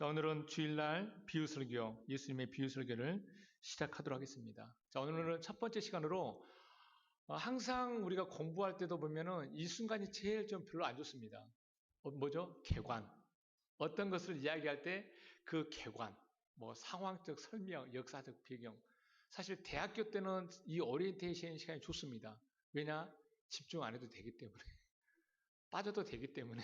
자, 오늘은 주일날 비유설교, 예수님의 비유설교를 시작하도록 하겠습니다. 자, 오늘은 첫 번째 시간으로 항상 우리가 공부할 때도 보면은 이 순간이 제일 좀 별로 안 좋습니다. 뭐죠? 개관. 어떤 것을 이야기할 때 그 개관, 뭐 상황적 설명, 역사적 배경. 사실 대학교 때는 이 오리엔테이션 시간이 좋습니다. 왜냐? 집중 안 해도 되기 때문에. 빠져도 되기 때문에.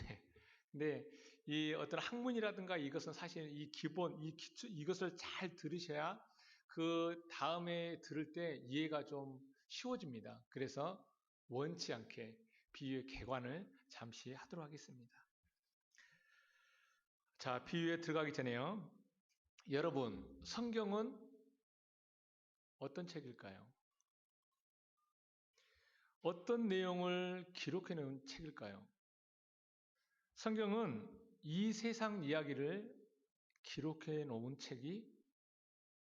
근데 이 어떤 학문이라든가 이것은 사실 이 기본, 이 기초, 이것을 잘 들으셔야 그 다음에 들을 때 이해가 좀 쉬워집니다. 그래서 원치 않게 비유의 개관을 잠시 하도록 하겠습니다. 자, 비유에 들어가기 전에요. 여러분, 성경은 어떤 책일까요? 어떤 내용을 기록해 놓은 책일까요? 성경은 이 세상 이야기를 기록해 놓은 책이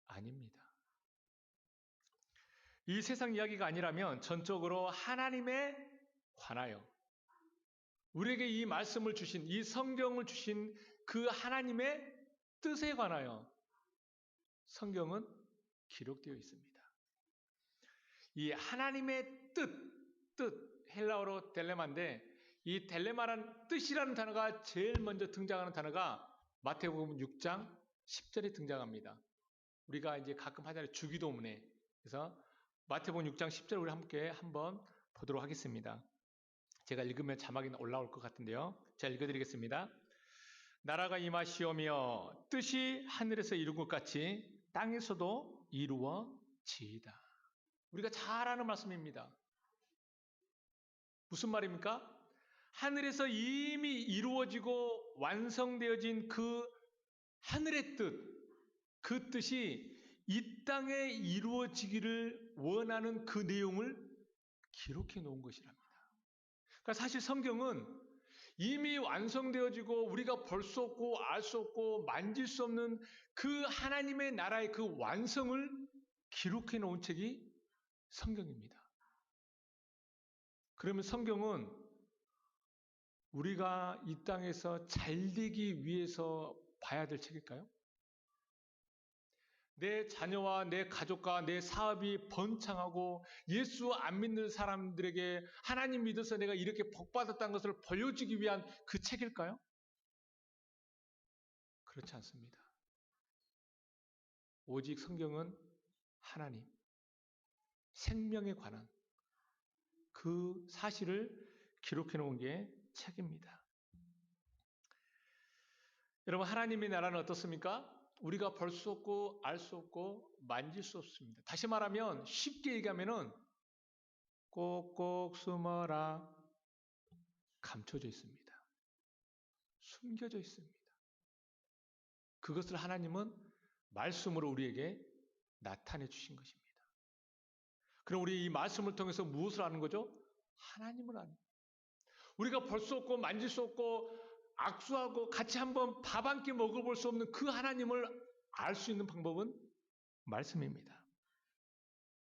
아닙니다. 이 세상 이야기가 아니라면 전적으로 하나님에 관하여 우리에게 이 말씀을 주신, 이 성경을 주신 그 하나님의 뜻에 관하여 성경은 기록되어 있습니다. 이 하나님의 뜻, 헬라어로 델레마인데 이 델레마라는 뜻이라는 단어가 제일 먼저 등장하는 단어가 마태복음 6장 10절에 등장합니다. 우리가 이제 가끔 하잖아요. 주기도문에. 그래서 마태복음 6장 10절 우리 함께 한번 보도록 하겠습니다. 제가 읽으면 자막이 올라올 것 같은데요. 제가 읽어드리겠습니다. 나라가 임하시오며 뜻이 하늘에서 이룬 것 같이 땅에서도 이루어지이다. 우리가 잘 아는 말씀입니다. 무슨 말입니까? 하늘에서 이미 이루어지고 완성되어진 그 하늘의 뜻, 그 뜻이 이 땅에 이루어지기를 원하는 그 내용을 기록해 놓은 것이랍니다. 그러니까 사실 성경은 이미 완성되어지고 우리가 볼 수 없고 알 수 없고 만질 수 없는 그 하나님의 나라의 그 완성을 기록해 놓은 책이 성경입니다. 그러면 성경은 우리가 이 땅에서 잘 되기 위해서 봐야 될 책일까요? 내 자녀와 내 가족과 내 사업이 번창하고 예수 안 믿는 사람들에게 하나님 믿어서 내가 이렇게 복받았다는 것을 보여주기 위한 그 책일까요? 그렇지 않습니다. 오직 성경은 하나님, 생명에 관한 그 사실을 기록해 놓은 게 책입니다. 여러분, 하나님의 나라는 어떻습니까? 우리가 볼 수 없고 알 수 없고 만질 수 없습니다. 다시 말하면 쉽게 얘기하면은 꼭꼭 숨어라 감춰져 있습니다. 숨겨져 있습니다. 그것을 하나님은 말씀으로 우리에게 나타내 주신 것입니다. 그럼 우리 이 말씀을 통해서 무엇을 아는 거죠? 하나님을 아는 거예요. 우리가 볼 수 없고 만질 수 없고 악수하고 같이 한번 밥 한 끼 먹어볼 수 없는 그 하나님을 알 수 있는 방법은 말씀입니다.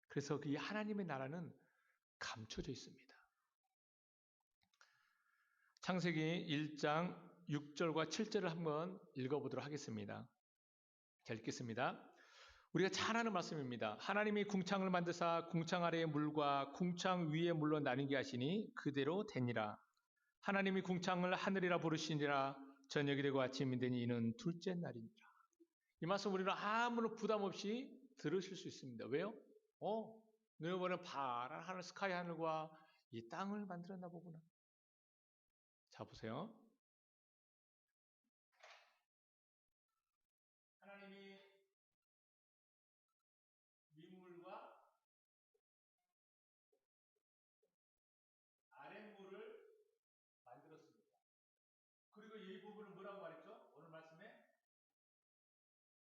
그래서 이 하나님의 나라는 감춰져 있습니다. 창세기 1장 6절과 7절을 한번 읽어보도록 하겠습니다. 자, 읽겠습니다. 우리가 잘 아는 말씀입니다. 하나님이 궁창을 만드사 궁창 아래의 물과 궁창 위의 물로 나누게 하시니 그대로 되니라. 하나님이 궁창을 하늘이라 부르시니라. 저녁이 되고 아침이 되니 이는 둘째 날이니라. 이 말씀 우리는 아무런 부담 없이 들으실 수 있습니다. 왜요? 너희 보는 파란 하늘, 스카이 하늘과 이 땅을 만들었나 보구나. 자, 보세요. 하나님이 윗물과 아랫물을 만들었습니다. 그리고 이 부분은 뭐라고 말했죠? 오늘 말씀에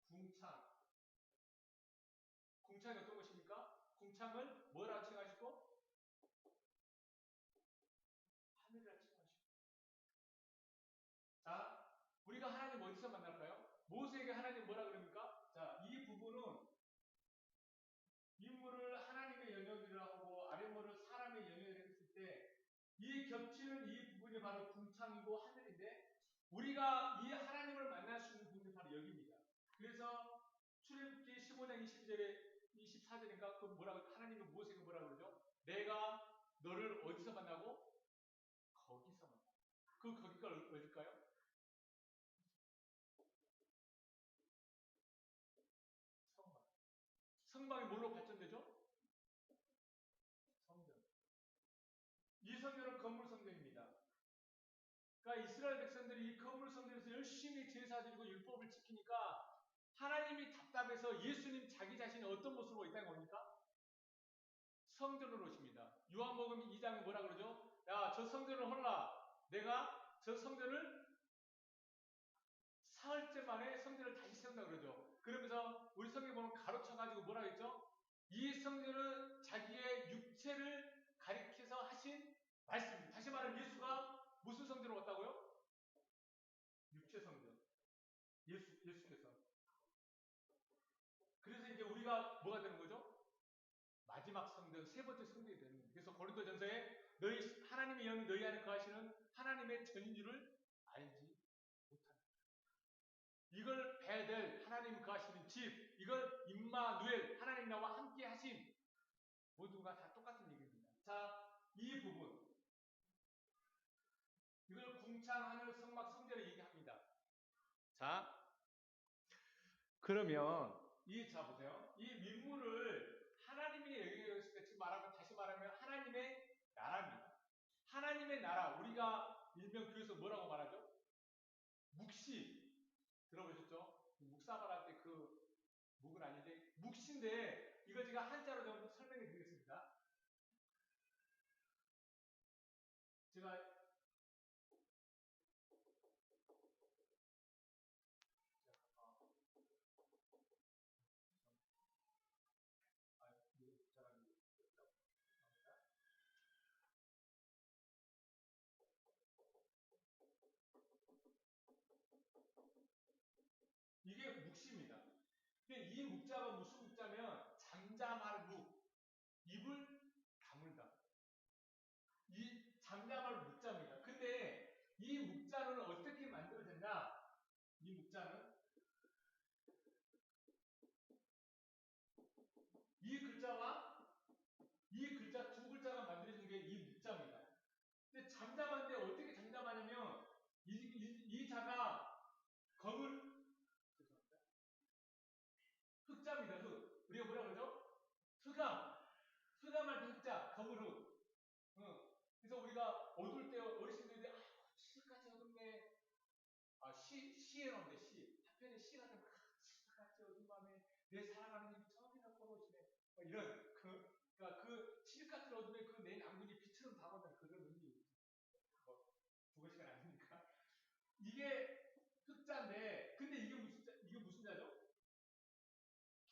궁창. 궁창이 어떤 것입니까? 궁창을 뭐라 칭하시고? 하늘이라 칭하시고. 자, 우리가 하나님 어디서 만날까요? 모세에게 하나님 뭐라 그럽니까? 자, 이 부분은 윗물을 하나님의 영역이라 하고 아랫물을 사람의 영역이라 했을 때 이 겹치는 이 부분이 바로 궁창이고 하늘인데 우리가 이 하나님을 만날 수 있는 부분이 바로 22절에 24절인가 그 뭐라고 하나님이 모세에게 뭐라고 그러죠? 내가 너를 어디서 만나고 거기서 만나. 그 거기가 어딜까요? 성막. 성막이 뭘로 발전되죠? 성전. 이 성전은 건물 성전입니다. 그러니까 이스라엘 백성들이 이 건물 성전에서 열심히 제사 드리고 율법을 지키니까 하나님이 답답해서 예수님 자기 자신이 어떤 모습으로 있다는 겁니까? 성전으로 오십니다. 요한복음 2장에 뭐라 그러죠? 야, 저 성전을 헐라. 내가 저 성전을 사흘째 만에 성전을 다시 세운다 그러죠. 그러면서 우리 성경 보면 가로쳐가지고 뭐라 했죠? 이 성전은 자기의 육체를 가리켜서 하신 말씀입니다. 다시 말하면 예수가 무슨 성전으로 왔다고요? 육체 성전. 예수께서. 그래서 이제 우리가 뭐가 되는 거죠? 마지막 성전, 세 번째 성전이 되는 거예요. 그래서 고린도전서에 너희 하나님의 영이 너희 안에 거하시는 하나님의 전인 줄을 알지 못한다. 이걸 베델, 하나님 거하시는 집, 이걸 임마누엘, 하나님 나와 함께 하심, 모두가 다 똑같은 얘기입니다. 자, 이 부분, 이걸 궁창 하늘 성막 성전을 얘기합니다. 자, 그러면 자 보세요. 이 민물을 하나님이 여기했을 때 지금 말하면 다시 말하면 하나님의 나라입니다. 하나님의 나라, 우리가 일명 교회에서 뭐라고 말하죠? 묵시 들어보셨죠? 묵사 말할 때 그 묵은 아닌데 묵시인데 이걸 제가 한자로 좀 설명해 드리겠습니다. 제가 이게 묵시입니다. 근데 이 묵자가 무슨 묵자면 잠잠할 묵, 입을 다물다. 이 잠잠할 묵자입니다. 근데 이 묵자는 어떻게 만들어졌나? 이 묵자는 이 글자와 이 글자 두 글자가 만들어진 게 이 묵자입니다. 근데 잠잠한데 어떻게 잠잠하냐면 이 자가 검을 흑자입니다. 흑. 우리가 뭐라 그러죠? 흑암. 흑암할 때 흑자, 검을 흑. 그래서 우리가 어두울 때 어르신들이 시까지 어둡네. 시에 나오는데 시. 한편에 시가 되면 시까지 어두운 밤에 내 사랑하는 님이 저기서 걸어오시네. 이런 그러니까 그 실 같은 어둠에 그 내 남군이 빛처럼 다가온다는 그런 의미. 국어 시간 아닙니까? 이게 흑자인데, 근데 이게 무슨 자죠?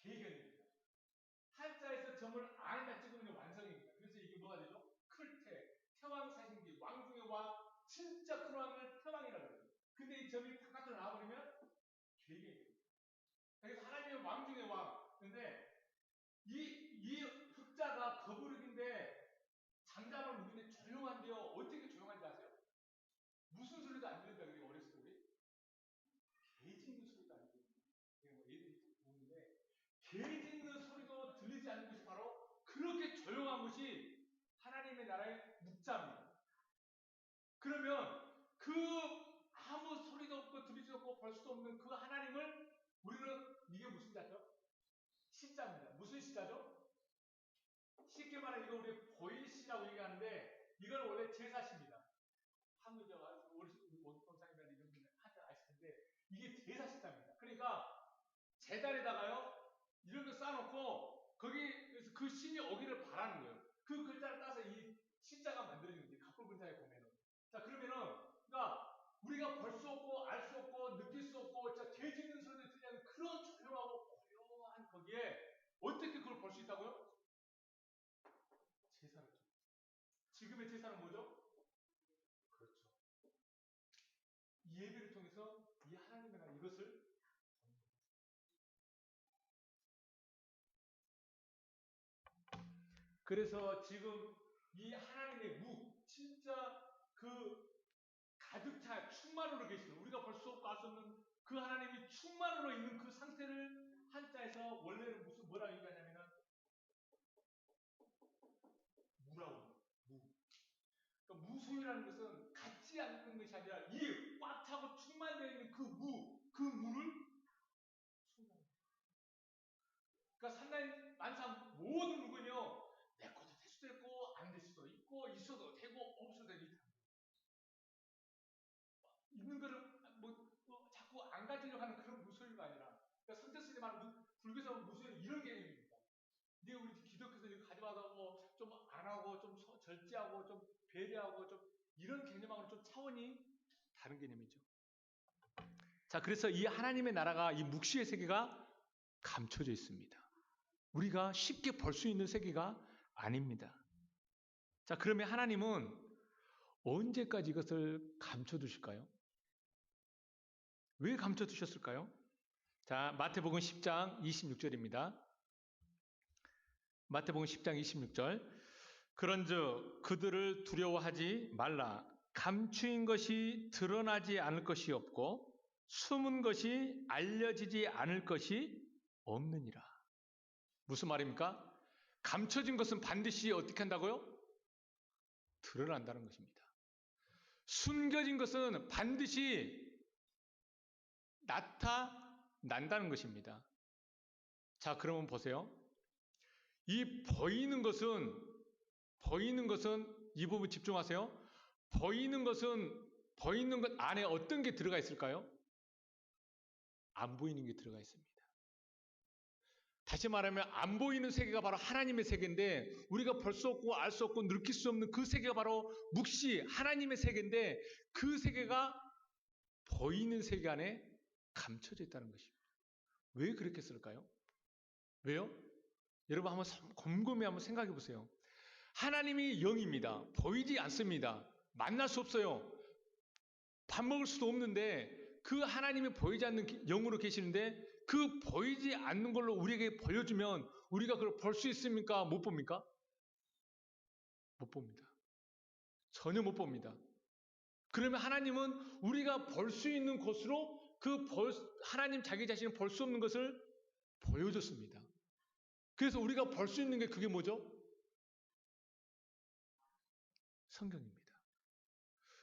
계견입니다. 한자에서 점을 안에다 찍으면 완성입니다. 그래서 이게 뭐가 되죠? 클테, 태왕사신기, 왕 중의 왕, 진짜 큰 왕을 태왕이라고 그래요. 근데 이 점이 바깥으로 나와버리면 계견입니다. 그래서 하나님의 왕 중의 왕. 근데 이 흑자가 거부르기인데 장담을 묵인데 조용한데요. 어떻게 조용한지 아세요? 무슨 소리도 안 들린다 그래요. 어렸을 때 우리. 개 짖는 소리도 안 들린다. 뭐 애들이 보는데 개 짖는 소리도 들리지 않는 것이 바로 그렇게 조용한 것이 하나님의 나라의 묵자입니다. 그러면 그 아무 소리도 없고 들리지도 없고 볼 수도 없는 그 하나님을 우리는 이게 무슨 자죠? 시자입니다. 무슨 시자죠? 쉽게 말해 이거 우리 보일시라고 얘기하는데 이건 원래 제사시입니다. 한문자가 원권상이나 이런 분들 한자 아실 텐데 이게 제사시자입니다. 그러니까 재단에다가요 이런 거 쌓아놓고 거기에서 그 신이 오기를 바라는 거예요. 그 글자를 따서 이 시자가 만들어지는 거예요. 갑불 근자에 보면은. 자 그러면은 그러니까 우리가 볼 수 없고 알 수 없고 느낄 수 없고 진짜 개 짖는 소리를 들리는 그런 조용하고 고요한 거기에 어떻게 그걸 볼 수 있다고요? 제사를 줘. 지금의 제사는 뭐죠? 그렇죠. 이 예배를 통해서 이 하나님의 나라 이것을 그래서 지금 이 하나님의 진짜 그 가득 차 충만으로 계시는 우리가 볼 수 없고 알 수 없는 그 하나님이 충만으로 있는 그 상태를 한자에서 원래는 무슨 뭐라고 얘기하냐면은 무라고 무. 그러니까 무소유라는 것은 갖지 않는 것이 아니라 이 꽉 차고 충만되어 있는 그 무를 소유하는 거예요. 그러니까 산나인 만상 모든 물건이요 내 것도 될 수도 있고 안 될 수도 있고 있어도 되고 없어도 되고 있는 거를 자꾸 안 가지려고 하는 그런 무소유가 아니라 그러니까 선택스님 말하는 불교에서 무소유는 이런 개념입니다. 근데 우리 기독교에서 이거 가져와서 좀 안 하고 좀 절제하고 좀 배려하고 좀 이런 개념하고는 좀 차원이 다른 개념이죠. 자, 그래서 이 하나님의 나라가 이 묵시의 세계가 감춰져 있습니다. 우리가 쉽게 볼 수 있는 세계가 아닙니다. 자, 그러면 하나님은 언제까지 이것을 감춰두실까요? 왜 감춰두셨을까요? 자, 마태복음 10장 26절입니다. 마태복음 10장 26절. 그런즉 그들을 두려워하지 말라. 감추인 것이 드러나지 않을 것이 없고 숨은 것이 알려지지 않을 것이 없느니라. 무슨 말입니까? 감춰진 것은 반드시 어떻게 한다고요? 드러난다는 것입니다. 숨겨진 것은 반드시 나타난다는 것입니다. 자, 그러면 보세요. 이 보이는 것은 이 부분 집중하세요. 보이는 것 안에 어떤 게 들어가 있을까요? 안 보이는 게 들어가 있습니다. 다시 말하면 안 보이는 세계가 바로 하나님의 세계인데 우리가 볼 수 없고 알 수 없고 느낄 수 없는 그 세계가 바로 묵시 하나님의 세계인데 그 세계가 보이는 세계 안에 감춰져 있다는 것입니다. 왜 그렇게 쓸까요? 왜요? 여러분 한번 곰곰이 한번 생각해 보세요. 하나님이 영입니다. 보이지 않습니다. 만날 수 없어요. 밥 먹을 수도 없는데 그 하나님이 보이지 않는 영으로 계시는데 그 보이지 않는 걸로 우리에게 보여주면 우리가 그걸 볼 수 있습니까? 못 봅니까? 못 봅니다. 전혀 못 봅니다. 그러면 하나님은 우리가 볼 수 있는 곳으로 하나님 자기 자신이 볼 수 없는 것을 보여줬습니다. 그래서 우리가 볼 수 있는 게 그게 뭐죠? 성경입니다.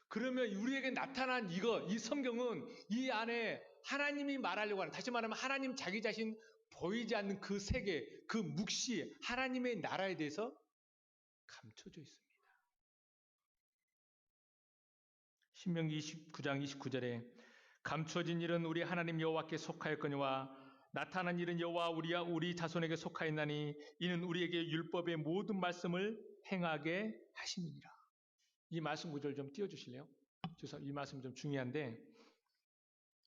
그러면 우리에게 나타난 이 성경은 이 안에 하나님이 말하려고 하는, 다시 말하면 하나님 자기 자신 보이지 않는 그 세계, 그 묵시, 하나님의 나라에 대해서 감춰져 있습니다. 신명기 29장 29절에 감춰진 일은 우리 하나님 여호와께 속하였거니와 나타난 일은 여호와 우리 자손에게 속하였나니 이는 우리에게 율법의 모든 말씀을 행하게 하심이니라. 이 말씀 구절 좀 띄워주실래요? 이 말씀 좀 중요한데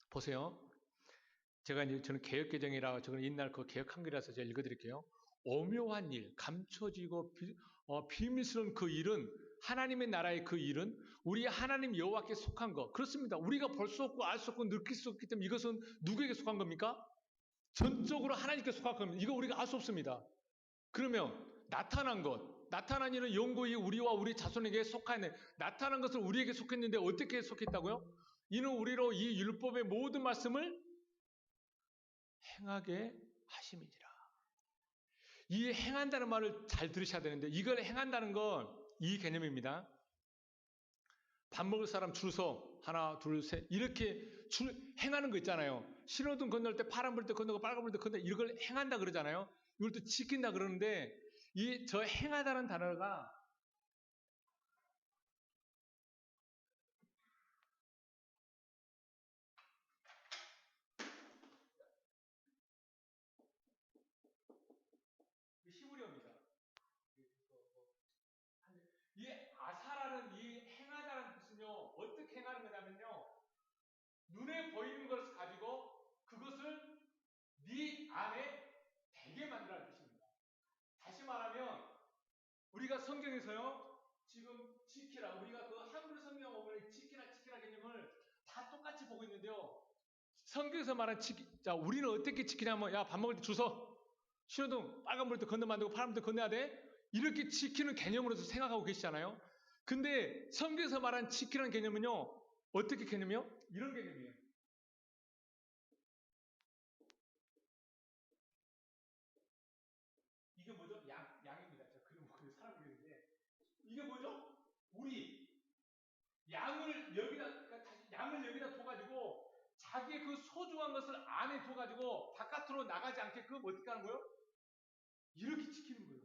보세요. 저는 개혁개정이라 저는 옛날 그 개혁 한글이라서 제가 읽어드릴게요. 오묘한 일, 감춰지고 비밀스러운 그 일은 하나님의 나라의 그 일은 우리 하나님 여호와께 속한 것. 그렇습니다. 우리가 볼 수 없고 알 수 없고 느낄 수 없기 때문에 이것은 누구에게 속한 겁니까? 전적으로 하나님께 속한 겁니다. 이거 우리가 알 수 없습니다. 그러면 나타난 일은 영구히 우리와 우리 자손에게 속하네. 나타난 것은 우리에게 속했는데 어떻게 속했다고요? 이는 우리로 이 율법의 모든 말씀을 행하게 하심이니라. 이 행한다는 말을 잘 들으셔야 되는데 이걸 행한다는 건 이 개념입니다. 밥 먹을 사람 줄 서 하나 둘 셋 이렇게 행하는 거 있잖아요. 신호등 건널 때 파란 불 때 건너고 빨간 불 때 건너 이걸 행한다 그러잖아요. 이걸 또 지킨다 그러는데 저 행하다는 단어가 히브리어입니다. 이 아사라는 이 행하다는 뜻은요 어떻게 행하는 거냐면요 눈에 보이는 것을 가지고 그것을 네 안에 되게 만들라는 뜻입니다. 다시 말하면 우리가 성경에서요 지금 지키라 우리가 그 한글 성경 보면 지키라 개념을 다 똑같이 보고 있는데요. 성경에서 말한 자 우리는 어떻게 지키냐면 야 밥 먹을 때 주서 신호등 빨간 불 때 건너면 안 되고 파란 불 때 건너야 돼. 이렇게 지키는 개념으로서 생각하고 계시잖아요. 근데 성경에서 말한 지키라는 개념은요. 어떻게 개념이요? 이런 개념이에요. 양을 여기다, 그러니까 다시 양을 여기다 둬가지고 자기의 그 소중한 것을 안에 둬가지고 바깥으로 나가지 않게끔 어떻게 하는 거예요? 이렇게 지키는 거예요.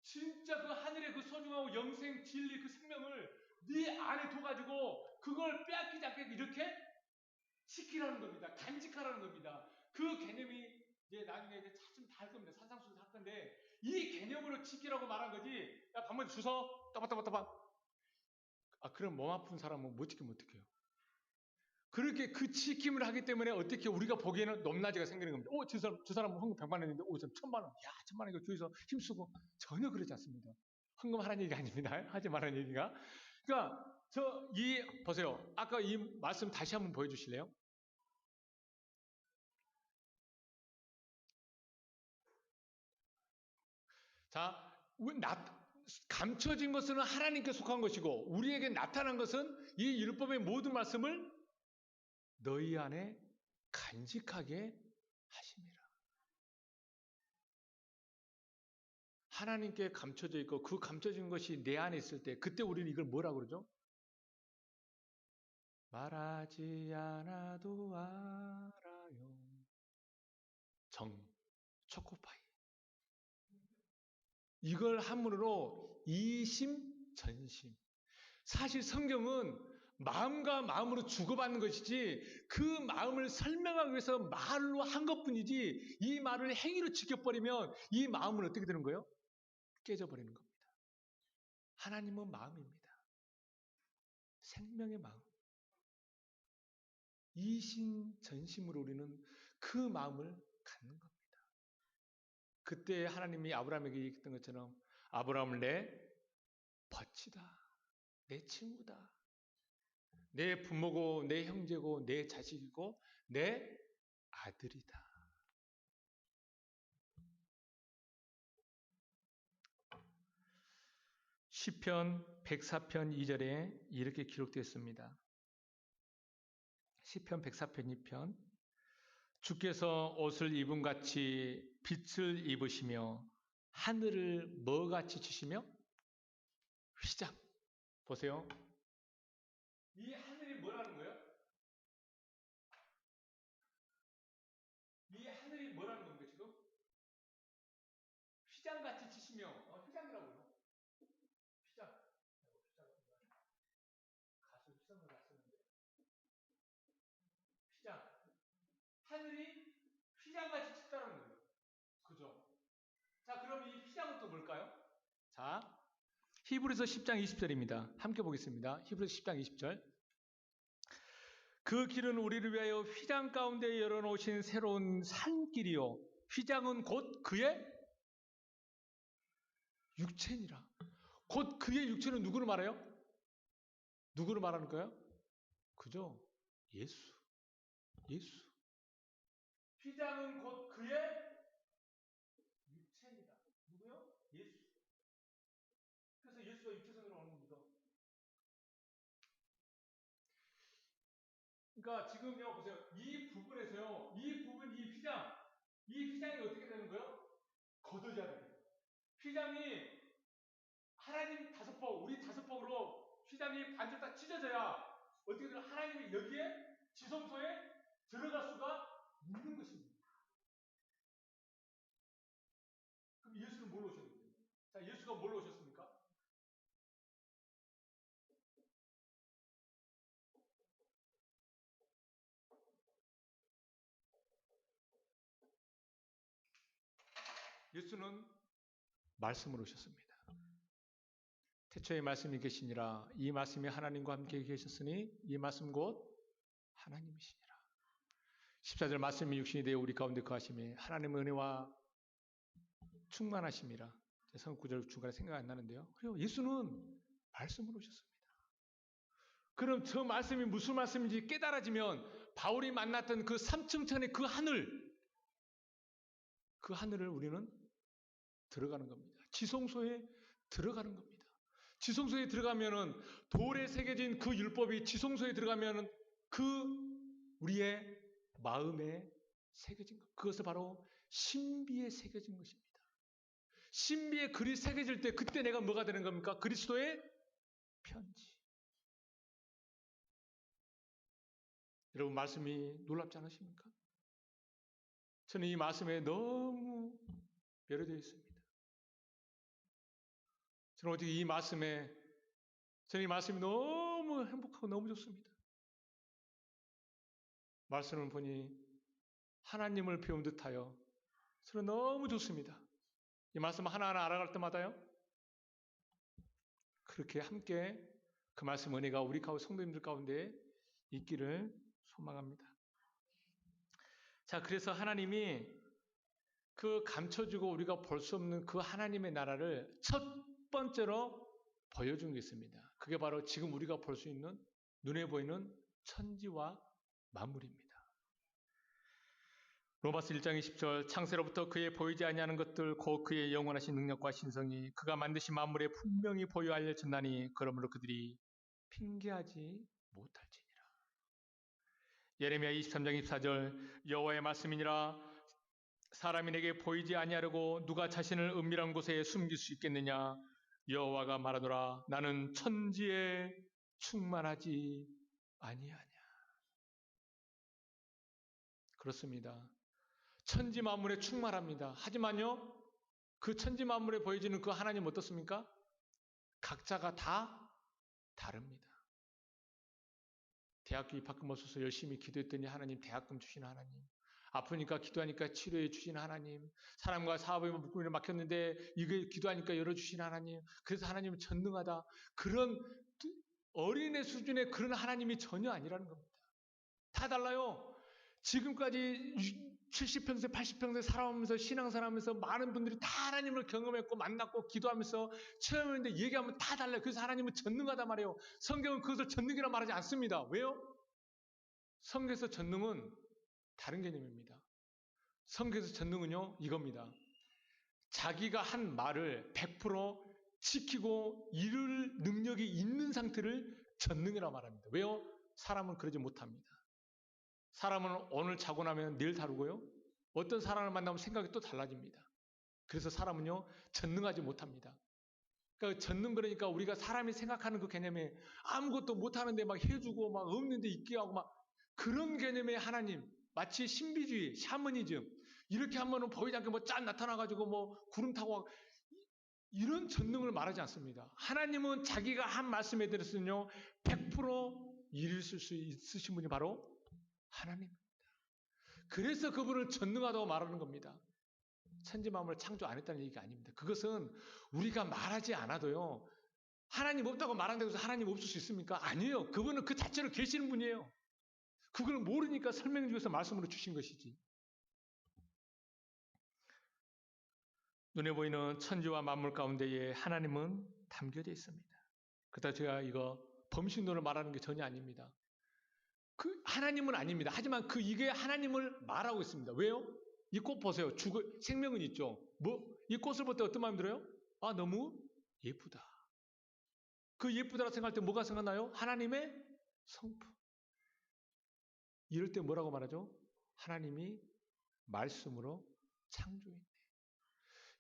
진짜 그 하늘의 그 소중하고 영생, 진리, 그 생명을 네 안에 둬가지고 그걸 빼앗기지 않게 이렇게 지키라는 겁니다. 간직하라는 겁니다. 그 개념이 이제 나중에 이제 차츰 다 할 겁니다. 산상수훈 할 건데 이 개념으로 지키라고 말한 거지. 야, 밥만 주워 따바따바따바. 아, 그럼 몸 아픈 사람은 못 지키면 어떡해요? 그렇게 그 지킴을 하기 때문에 어떻게 우리가 보기에는 높낮이가 생기는 겁니다. 오, 저 사람 헌금 100만 원인데, 오, 저 1000만 원. 야, 1000만 원 이거 교회에서 힘쓰고. 전혀 그러지 않습니다. 헌금 하라는 얘기가 아닙니다. 하지 말라는 얘기가. 그러니까, 보세요. 아까 이 말씀 다시 한번 보여주실래요? 자, 감춰진 것은 하나님께 속한 것이고, 우리에게 나타난 것은 이 율법의 모든 말씀을 너희 안에 간직하게 하심이라. 하나님께 감춰져 있고 그 감춰진 것이 내 안에 있을 때 그때 우리는 이걸 뭐라고 그러죠? 말하지 않아도 알아요. 초코파이. 이걸 한문으로 이심전심. 사실 성경은 마음과 마음으로 주고받는 것이지 그 마음을 설명하기 위해서 말로 한 것뿐이지 이 말을 행위로 지켜버리면 이 마음은 어떻게 되는 거예요? 깨져버리는 겁니다. 하나님은 마음입니다. 생명의 마음. 이심전심으로 우리는 그 마음을 갖는 겁니다. 그때 하나님이 아브라함에게 얘기했던 것처럼 아브라함을 내 벗치다. 내 친구다. 내 부모고 내 형제고 내 자식이고 내 아들이다. 시편 104편 2절에 이렇게 기록되어 있습니다. 시편 104편 2편 주께서 옷을 입음같이 빛을 입으시며 하늘을 뭐같이 치시며 휘장. 보세요. 이 하늘이 뭐라는 거예요? 이 하늘이 뭐라는 겁니까 지금? 휘장같이 치시며 휘장이라고요. 휘장. 가수 휘장을 갔었는데 휘장. 하늘이 휘장같이 쳤다는 거예요. 그죠? 자, 그럼 이 휘장은 또 뭘까요? 자, 히브리서 10장 20절입니다. 함께 보겠습니다. 히브리서 10장 20절. 그 길은 우리를 위하여 휘장 가운데 열어놓으신 새로운 산길이요. 휘장은 곧 그의 육체니라. 곧 그의 육체는 누구를 말해요? 누구를 말하는 거예요? 그죠? 예수. 예수. 휘장은 곧 그의 육체니라. 누구요? 예수. 그래서 예수가 육체선으로 오는 겁니다. 그러니까 지금요, 보세요. 이 부분에서요, 이 휘장이 어떻게 되는 거예요? 거둬져야 돼요. 휘장이 하나님 다섯 복, 우리 다섯 복으로 휘장이 반절 딱 찢어져야 어떻게든 하나님이 여기에 지성소에 들어갈 수가 있는 것입니다. 그럼 예수는 뭘로 오셨는데요? 자, 예수가 뭘로 오셨습니까? 예수는 말씀으로 오셨습니다. 태초에 말씀이 계시니라. 이 말씀이 하나님과 함께 계셨으니 이 말씀 곧 하나님이시니라. 14절 말씀이 육신이 되어 우리 가운데 거하심에 하나님의 은혜와 충만하심이라. 성 9절 중간에 생각 안 나는데요. 그리고 예수는 말씀으로 오셨습니다. 그럼 저 말씀이 무슨 말씀인지 깨달아지면 바울이 만났던 그 3층천의 그 하늘을 우리는 들어가는 겁니다. 지성소에 들어가는 겁니다. 지성소에 들어가면은 돌에 새겨진 그 율법이 지성소에 들어가면은 그 우리의 마음에 새겨진 것. 그것을 바로 신비에 새겨진 것입니다. 신비에 글이 새겨질 때 그때 내가 뭐가 되는 겁니까? 그리스도의 편지. 여러분 말씀이 놀랍지 않으십니까? 저는 이 말씀에 너무 매료되어 있습니다. 저는 어떻게 저는 이 말씀이 너무 행복하고 너무 좋습니다. 말씀을 보니 하나님을 배운 듯하여 저는 너무 좋습니다. 이 말씀 하나하나 알아갈 때마다요. 그렇게 함께 그 말씀 은혜가 우리 성도님들 가운데 있기를 소망합니다. 자, 그래서 하나님이 그 감춰주고 우리가 볼 수 없는 그 하나님의 나라를 첫 번째로 보여준 게 있습니다. 그게 바로 지금 우리가 볼 수 있는 눈에 보이는 천지와 만물입니다. 로마서 1장 20절 창세로부터 그의 보이지 아니하는 것들 곧 그의 영원하신 능력과 신성이 그가 만드신 만물에 분명히 보여 알려졌나니 그러므로 그들이 핑계하지 못할지니라. 예레미야 23장 24절 여호와의 말씀이니라 사람이 내게 보이지 아니하려고 누가 자신을 은밀한 곳에 숨길 수 있겠느냐 여호와가 말하노라 나는 천지에 충만하지 아니하냐. 그렇습니다. 천지 만물에 충만합니다. 하지만요 그 천지 만물에 보여지는 그 하나님 어떻습니까? 각자가 다 다릅니다. 대학교 입학금없어서 열심히 기도했더니 하나님 대학금 주시는 하나님, 아프니까 기도하니까 치료해 주시는 하나님, 사람과 사업에 묶음이 막혔는데 이게 기도하니까 열어주시는 하나님, 그래서 하나님은 전능하다. 그런 어린애 수준의 그런 하나님이 전혀 아니라는 겁니다. 다 달라요. 지금까지 70평생, 80평생 살아오면서 신앙생활하면서 많은 분들이 다 하나님을 경험했고 만났고 기도하면서 체험했는데 얘기하면 다 달라요. 그래서 하나님은 전능하단 말이에요. 성경은 그것을 전능이라 말하지 않습니다. 왜요? 성경에서 전능은 다른 개념입니다. 성경에서 전능은요 이겁니다. 자기가 한 말을 100% 지키고 이룰 능력이 있는 상태를 전능이라 말합니다. 왜요? 사람은 그러지 못합니다. 사람은 오늘 자고 나면 내일 다르고요. 어떤 사람을 만나면 생각이 또 달라집니다. 그래서 사람은요 전능하지 못합니다. 그러니까 전능 그러니까 우리가 사람이 생각하는 그 개념에 아무것도 못하는데 막 해주고 막 없는데 있게 하고 막 그런 개념의 하나님, 마치 신비주의, 샤머니즘 이렇게 하면은 보이지 않게 뭐 짠 나타나가지고 뭐 구름 타고 이런 전능을 말하지 않습니다. 하나님은 자기가 한 말씀에 대해서는요 100% 이루실 수 있으신 분이 바로 하나님입니다. 그래서 그분을 전능하다고 말하는 겁니다. 천지 만물을 창조 안 했다는 얘기가 아닙니다. 그것은 우리가 말하지 않아도요. 하나님 없다고 말한다고 해서 하나님 없을 수 있습니까? 아니에요. 그분은 그 자체로 계시는 분이에요. 그걸 모르니까 설명 중에서 말씀으로 주신 것이지. 눈에 보이는 천지와 만물 가운데에 하나님은 담겨져 있습니다. 그렇다고 제가 이거 범신론을 말하는 게 전혀 아닙니다. 그 하나님은 아닙니다. 하지만 이게 하나님을 말하고 있습니다. 왜요? 이 꽃 보세요. 생명은 있죠. 이 꽃을 볼 때 어떤 마음이 들어요? 아, 너무 예쁘다. 그 예쁘다라고 생각할 때 뭐가 생각나요? 하나님의 성품. 이럴 때 뭐라고 말하죠? 하나님이 말씀으로 창조했네.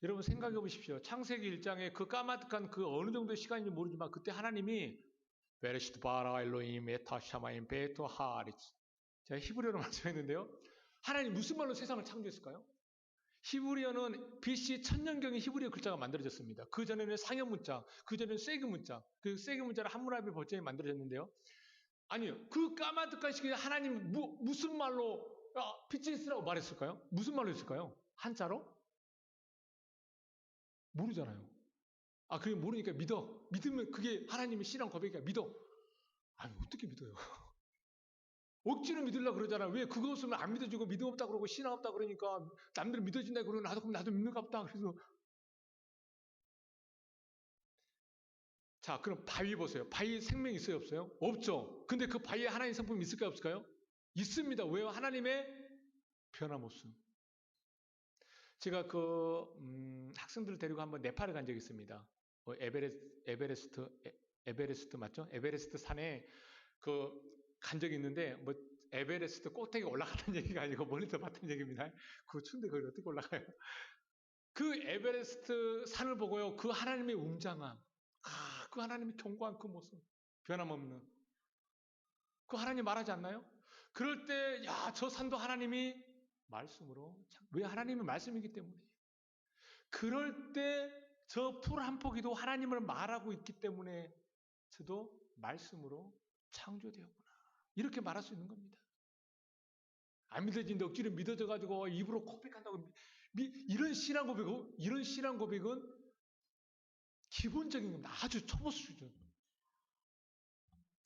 여러분 생각해 보십시오. 창세기 1장에 그 까마득한 그 어느 정도의 시간인지 모르지만 그때 하나님이 베레시트 바라 엘로임 에타 샤마임 베토 하리츠 제가 히브리어로 말씀했는데요. 하나님 무슨 말로 세상을 창조했을까요? 히브리어는 BC 천년경에 히브리어 글자가 만들어졌습니다. 그 전에는 상형 문자, 그 전에는 세그 문자, 그 세그 문자를 함무라비 버전이 만들어졌는데요. 아니요, 그 까마득한 시기에 하나님 무슨 말로 빛이 있으라고 말했을까요? 무슨 말로 했을까요? 한자로? 모르잖아요. 그게 모르니까 믿어. 믿으면 그게 하나님의 신앙 고백이야. 믿어. 아니 어떻게 믿어요? 억지로 믿으려고 그러잖아요. 왜 그거 없으면 안 믿어지고 믿음 없다 그러고 신앙 없다 그러니까 남들은 믿어진다 그러고 나도 믿는가 보다. 그래서 자 그럼 바위 보세요. 바위에 생명이 있어요 없어요? 없죠. 근데 그 바위에 하나님 성품이 있을까요 없을까요? 있습니다. 왜요? 하나님의 변함없음. 제가 학생들을 데리고 한번 네팔에 간 적이 있습니다. 에베레스트 맞죠? 에베레스트 산에 간 적이 있는데 뭐 에베레스트 꼭대기 올라갔다는 얘기가 아니고 멀리서 봤다는 얘기입니다. 그 추운데 거기 어떻게 올라가요? 그 에베레스트 산을 보고요. 그 하나님의 웅장함, 그 하나님의 견고한 그 모습, 변함없는 그 하나님 말하지 않나요? 그럴 때, 야, 저 산도 하나님이 말씀으로, 왜 하나님이 말씀이기 때문에. 그럴 때, 저 풀 한 포기도 하나님을 말하고 있기 때문에 저도 말씀으로 창조되었구나. 이렇게 말할 수 있는 겁니다. 안 믿어지는데 억지로 믿어져가지고 입으로 고백한다고. 이런 신앙 고백은 기본적인 겁니다. 아주 초보 수준.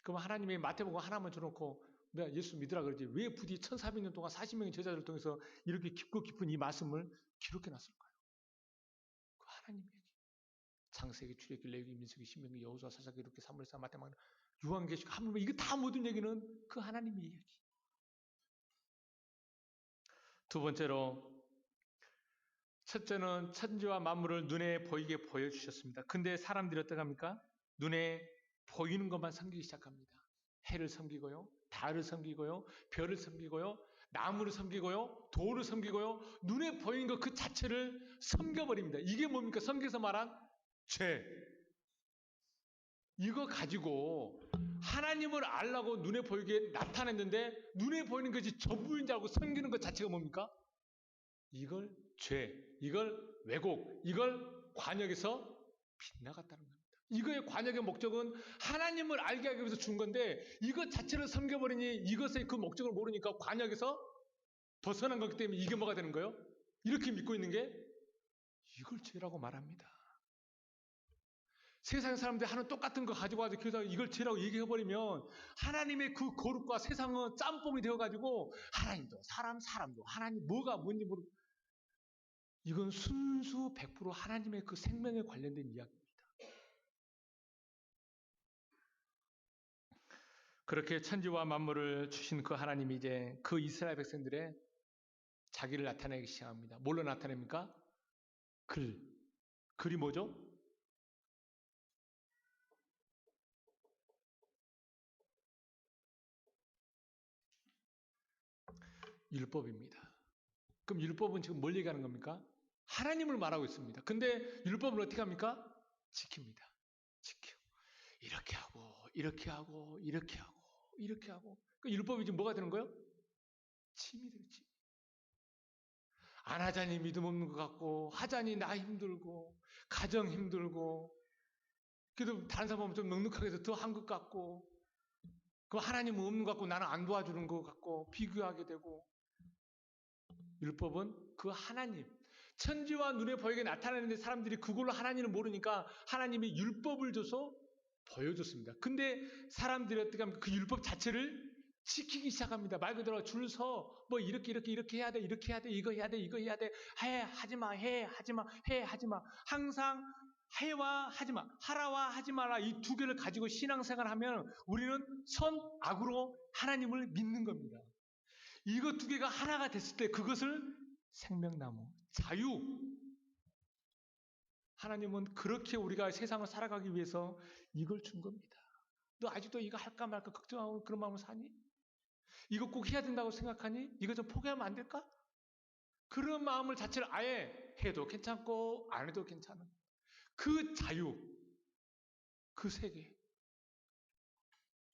그럼 하나님이 마태복음 하나만 줘놓고 내가 예수 믿으라 그러지. 왜 부디 1400년 동안 40명의 제자들을 통해서 이렇게 깊고 깊은 이 말씀을 기록해 놨을까요? 그 하나님 얘기. 창세기, 출애굽기, 레위기, 민수기, 신명기, 여호수아, 사사기, 이렇게 사무엘상, 마태복음, 요한계시록, 하물며 이거 다 모든 얘기는 그 하나님의 얘기. 두 번째로, 첫째는 천지와 만물을 눈에 보이게 보여주셨습니다. 근데 사람들이 어떻게 합니까? 눈에 보이는 것만 섬기기 시작합니다. 해를 섬기고요, 달을 섬기고요, 별을 섬기고요, 나무를 섬기고요, 돌을 섬기고요, 눈에 보이는 것 그 자체를 섬겨버립니다. 이게 뭡니까? 성경에서 말한 죄. 이거 가지고 하나님을 알라고 눈에 보이게 나타냈는데 눈에 보이는 것이 전부인 줄 알고 섬기는 것 자체가 뭡니까? 이걸 죄, 이걸 왜곡, 이걸 관역에서 빗나갔다는 겁니다. 이거의 관역의 목적은 하나님을 알게 하기 위해서 준 건데 이것 자체를 섬겨버리니 이것의 그 목적을 모르니까 관역에서 벗어난 거기 때문에 이게 뭐가 되는 거예요? 이렇게 믿고 있는 게 이걸 죄라고 말합니다. 세상 사람들이 하는 똑같은 거 가지고 와서 교회에서 이걸 죄라고 얘기해버리면 하나님의 그 거룩과 세상은 짬뽕이 되어가지고 하나님도 사람도 하나님 뭐가 뭔지 모르고 이건 순수 100% 하나님의 그 생명에 관련된 이야기입니다. 그렇게 천지와 만물을 주신 그 하나님이 이제 그 이스라엘 백성들의 자기를 나타내기 시작합니다. 뭘로 나타냅니까? 글이 뭐죠? 율법입니다. 그럼 율법은 지금 뭘 얘기하는 겁니까? 하나님을 말하고 있습니다. 근데 율법을 어떻게 합니까? 지킵니다. 지켜. 이렇게 하고, 이렇게 하고, 이렇게 하고, 이렇게 하고. 그 율법이 지금 뭐가 되는 거예요? 침이 되는 침. 안 하자니 믿음 없는 것 같고, 하자니 나 힘들고, 가정 힘들고, 그래도 다른 사람 보면 좀 넉넉하게 해서 더 한 것 같고, 그 하나님은 없는 것 같고, 나는 안 도와주는 것 같고, 비교하게 되고, 율법은 그 하나님, 천지와 눈에 보이게 나타나는데 사람들이 그걸로 하나님을 모르니까 하나님이 율법을 줘서 보여줬습니다. 근데 사람들이 어떻게 하면 그 율법 자체를 지키기 시작합니다. 말 그대로 줄 서 뭐 이렇게 해야 돼, 이렇게 해야 돼, 이거 해야 돼, 이거 해야 돼, 해 하지 마, 해 하지 마, 해 하지 마. 항상 해와 하지 마, 하라와 하지 마라 이 두 개를 가지고 신앙생활하면 우리는 선악으로 하나님을 믿는 겁니다. 이거 두 개가 하나가 됐을 때 그것을 생명나무, 자유. 하나님은 그렇게 우리가 세상을 살아가기 위해서 이걸 준 겁니다. 너 아직도 이거 할까 말까 걱정하고 그런 마음으로 사니? 이거 꼭 해야 된다고 생각하니? 이거 좀 포기하면 안 될까? 그런 마음을 자체를 아예 해도 괜찮고 안 해도 괜찮은 그 자유, 그 세계.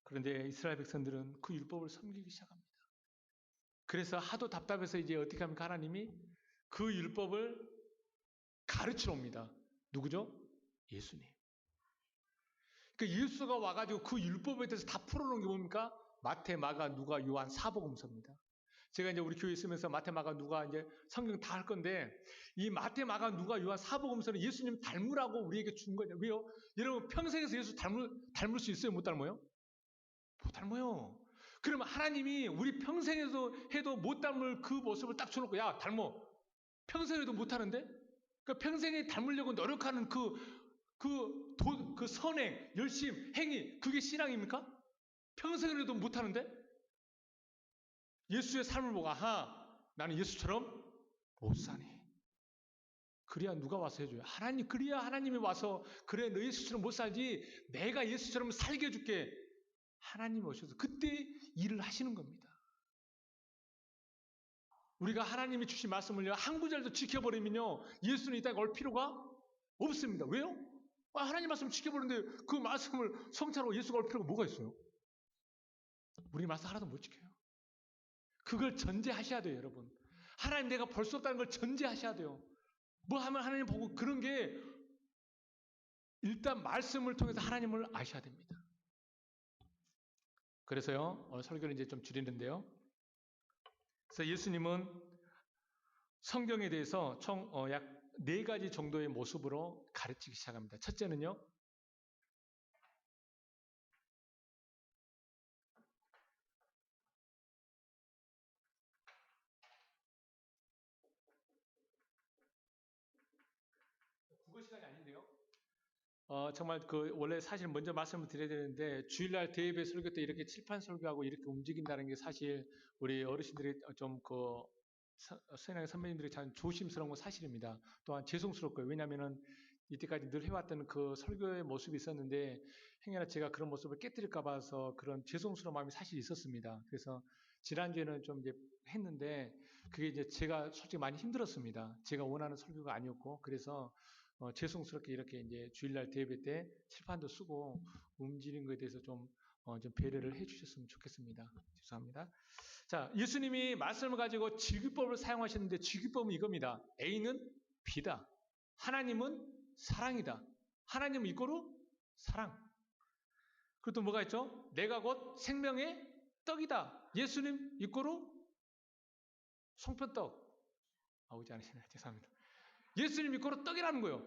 그런데 이스라엘 백성들은 그 율법을 섬기기 시작합니다. 그래서 하도 답답해서 이제 어떻게 합니까? 하나님이 그 율법을 가르쳐 옵니다. 누구죠? 예수님. 그러니까 예수가 와가지고 그 율법에 대해서 다 풀어놓은 게 뭡니까? 마태, 마가, 누가, 요한, 사복음서입니다. 제가 이제 우리 교회 있으면서 마태, 마가, 누가 이제 성경 다 할 건데 이 마태, 마가, 누가, 요한, 사복음서는 예수님 닮으라고 우리에게 준 거예요. 왜요? 여러분 평생에서 예수 닮을 수 있어요? 못 닮아요? 못 닮아요. 그러면 하나님이 우리 평생에서 해도 못 닮을 그 모습을 딱 쳐놓고 야 닮어. 평생에도 못하는데? 그러니까 평생에 닮으려고 노력하는 그 선행, 열심, 행위, 그게 신앙입니까? 평생에도 못하는데? 예수의 삶을 보고, 아하, 나는 예수처럼 못 사네. 그래야 누가 와서 해줘요? 하나님, 그래야 하나님이 와서, 그래, 너 예수처럼 못 살지, 내가 예수처럼 살게 해줄게. 하나님이 오셔서 그때 일을 하시는 겁니다. 우리가 하나님이 주신 말씀을 한 구절도 지켜버리면요, 예수는 이 땅에 올 필요가 없습니다. 왜요? 하나님 말씀 지켜보는데 그 말씀을 성찰하고 예수가 올 필요가 뭐가 있어요? 우리 말씀 하나도 못 지켜요. 그걸 전제하셔야 돼요, 여러분. 하나님 내가 볼 수 없다는 걸 전제하셔야 돼요. 뭐 하면 하나님 보고 그런 게 일단 말씀을 통해서 하나님을 아셔야 됩니다. 그래서요, 오늘 설교를 이제 좀 줄이는데요. 그래서 예수님은 성경에 대해서 총 약 4가지 정도의 모습으로 가르치기 시작합니다. 첫째는요, 국어 시간이 아닌데요. 정말 원래 사실 먼저 말씀을 드려야 되는데, 주일날 대예배 설교 때 이렇게 칠판 설교하고 이렇게 움직인다는 게 사실 우리 어르신들이 선양 선배님들이 참 조심스러운 건 사실입니다. 또한 죄송스럽고요. 왜냐면은 이때까지 늘 해왔던 그 설교의 모습이 있었는데, 행여나 제가 그런 모습을 깨뜨릴까 봐서 그런 죄송스러운 마음이 사실 있었습니다. 그래서 지난주에는 좀 이제 했는데, 그게 이제 제가 솔직히 많이 힘들었습니다. 제가 원하는 설교가 아니었고, 그래서 죄송스럽게 이렇게 이제 주일날 대예배 때 칠판도 쓰고 움직이는 것에 대해서 좀 배려를 해주셨으면 좋겠습니다. 죄송합니다. 자, 예수님이 말씀을 가지고 직유법을 사용하셨는데 직유법은 이겁니다. A는 B다. 하나님은 사랑이다. 하나님은 이꼬르 사랑. 그리고 또 뭐가 있죠? 내가 곧 생명의 떡이다. 예수님 이꼬르 송편떡. 오지 않으시나요? 죄송합니다. 예수님 이꼬르 떡이라는 거예요.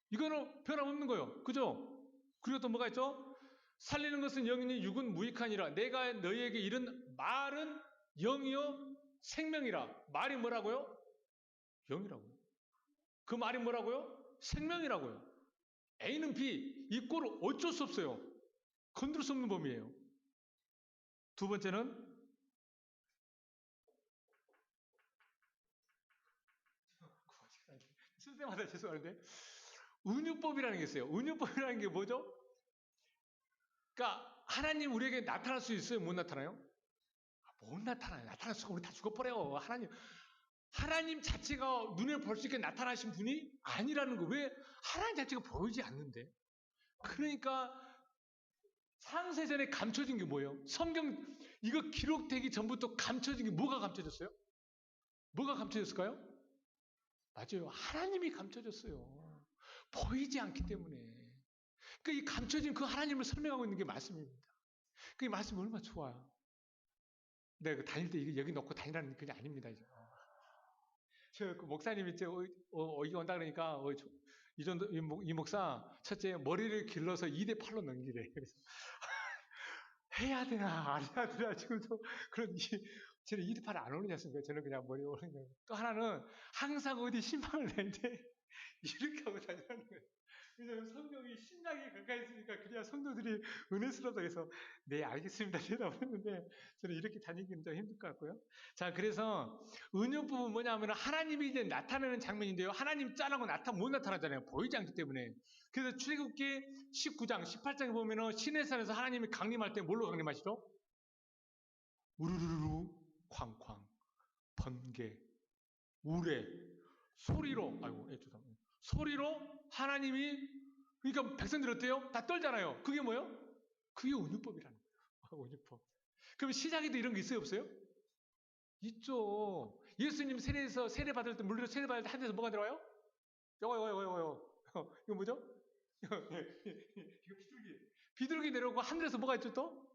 이거는 변함없는 거예요. 그죠? 그리고 또 뭐가 있죠? 살리는 것은 영이니 육은 무익하니라. 내가 너희에게 이른 말은 영이요 생명이라. 말이 뭐라고요? 영이라고요. 그 말이 뭐라고요? 생명이라고요. A는 B, 이 꼴을 어쩔 수 없어요. 건들 수 없는 범위예요. 두 번째는 쓸 때마다 죄송한데 은유법이라는 게 있어요. 은유법이라는 게 뭐죠? 그러니까 하나님 우리에게 나타날 수 있어요? 못 나타나요? 못 나타나요. 나타날 수가 우리 다 죽어버려요. 하나님 자체가 눈에 볼 수 있게 나타나신 분이 아니라는 거. 왜? 하나님 자체가 보이지 않는데. 그러니까 창세전에 감춰진 게 뭐예요? 성경 이거 기록되기 전부터 감춰진 게 뭐가 감춰졌어요? 뭐가 감춰졌을까요? 맞아요. 하나님이 감춰졌어요. 보이지 않기 때문에. 그러니까 이 감춰진 그 하나님을 설명하고 있는 게 말씀입니다. 그 말씀이 얼마나 좋아요. 내가 다닐 때 이거 여기 놓고 다니라는 그게 아닙니다. 이제. 그 목사님이 이제 여기 온다 그러니까 이 정도 이 목사 첫째 머리를 길러서 2대 8로 넘기래. 그래서 해야 되나 안 해야 되나 지금도 그런 저는 2대 8을 안 오르지 않습니까? 저는 그냥 머리 오르는 거예요. 또 하나는 항상 어디 신방을 낼때 이렇게 하고 다니라는 거예요. 왜냐하면 성경이 신랑에 가까이 있으니까 그래야 성도들이 은혜스럽다 해서 네 알겠습니다 대답을 했는데 저는 이렇게 다니기는 좀 힘들 것 같고요. 자 그래서 은유법은 뭐냐면 하나님이 이제 나타나는 장면인데요. 하나님 짠하고 못 나타나잖아요. 보이지 않기 때문에. 그래서 출애굽기 19장 18장에 보면은 시내산에서 하나님이 강림할 때 뭘로 강림하시죠? 우르르르 쾅쾅 번개 우레 소리로 아이고 죄송합니다. 소리로 하나님이 그러니까 백성들 어때요? 다 떨잖아요. 그게 뭐예요? 그게 온유법이라는 거예요. 온유법. 그럼 시작에도 이런 게 있어요, 없어요? 있죠. 예수님 세례 받을 때 물로 세례 받을 때 하늘에서 뭐가 들어와요? 요요. 이거 뭐죠? 이거 비둘기. 비둘기 내려오고 하늘에서 뭐가 있죠 또?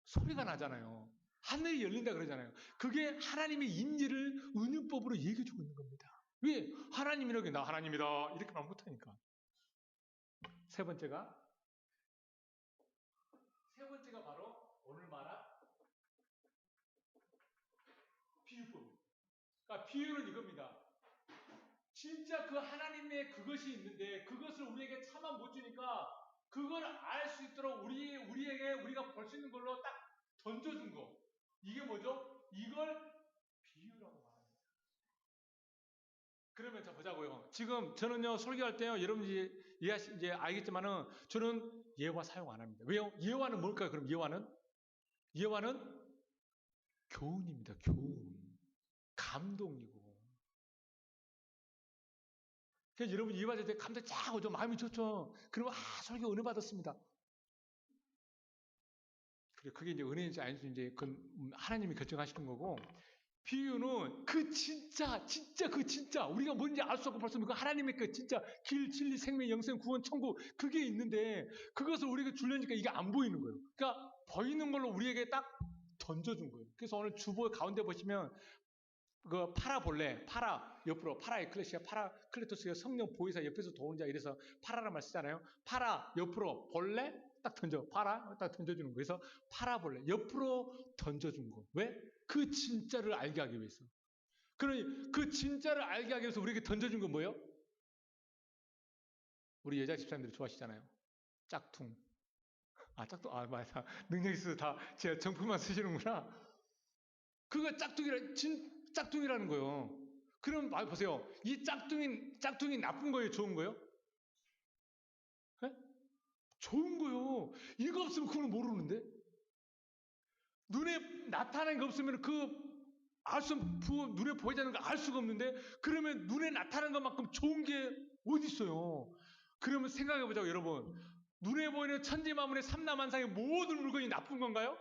소리가 나잖아요. 하늘이 열린다 그러잖아요. 그게 하나님의 인지를 은유법으로 얘기해주고 있는 겁니다. 왜? 하나님이라고 나 하나님이다 이렇게 말 못하니까. 세 번째가 바로 오늘 말한 비유법. 그러니까 비유는 이겁니다. 진짜 그 하나님의 그것이 있는데 그것을 우리에게 차마 못 주니까 그걸 알 수 있도록 우리에게 우리가 볼 수 있는 걸로 딱 던져준 거. 이게 뭐죠? 이걸 비유라고 말합니다. 그러면 자 보자고요. 지금 저는요 설교할 때요 여러분이 이제 알겠지만은 저는 예화 사용 안 합니다. 왜요? 예화는 뭘까요? 그럼 예화는 교훈입니다. 교훈, 감동이고. 그래서 여러분 예화 될 때 감동 쫙 오죠. 마음이 좋죠. 그러면 설교 은혜 받았습니다. 그게 이제 은혜인지 아닌지 이제 그건 하나님이 결정하시는 거고, 비유는 그 진짜 우리가 뭔지 알 수 없고 벌써 그 하나님의 그 진짜 길, 진리, 생명, 영생, 구원, 천국 그게 있는데 그것을 우리에게 주려니까 이게 안 보이는 거예요. 그러니까 보이는 걸로 우리에게 딱 던져준 거예요. 그래서 오늘 주보 가운데 보시면 그 파라볼레, 파라 옆으로 파라 에클레시아, 파라 클레토스가 성령 보혜사 옆에서 도우는 자 이래서 파라란 말 쓰잖아요. 파라 옆으로 볼레 딱 던져, 파라 딱 던져주는 거. 그래서 파라볼레 옆으로 던져준 거. 왜? 그 진짜를 알게 하기 위해서. 그러니 그 진짜를 알게 하기 위해서 우리에게 던져준 건 뭐예요? 우리 여자 집사님들이 좋아하시잖아요. 짝퉁. 짝퉁. 맞아. 능력 있어서 다 제가 정품만 쓰시는구나. 그거 짝퉁이라는 거예요. 그럼 보세요. 이 짝퉁이 나쁜 거예요? 좋은 거예요? 네? 좋은 거예요. 이거 없으면 그걸 모르는데? 눈에 나타나는 게 없으면 눈에 보이지 않는 거 알 수가 없는데, 그러면 눈에 나타나는 것만큼 좋은 게 어디 있어요? 그러면 생각해 보자고, 여러분. 눈에 보이는 천지만물의 삼라만상의 모든 물건이 나쁜 건가요?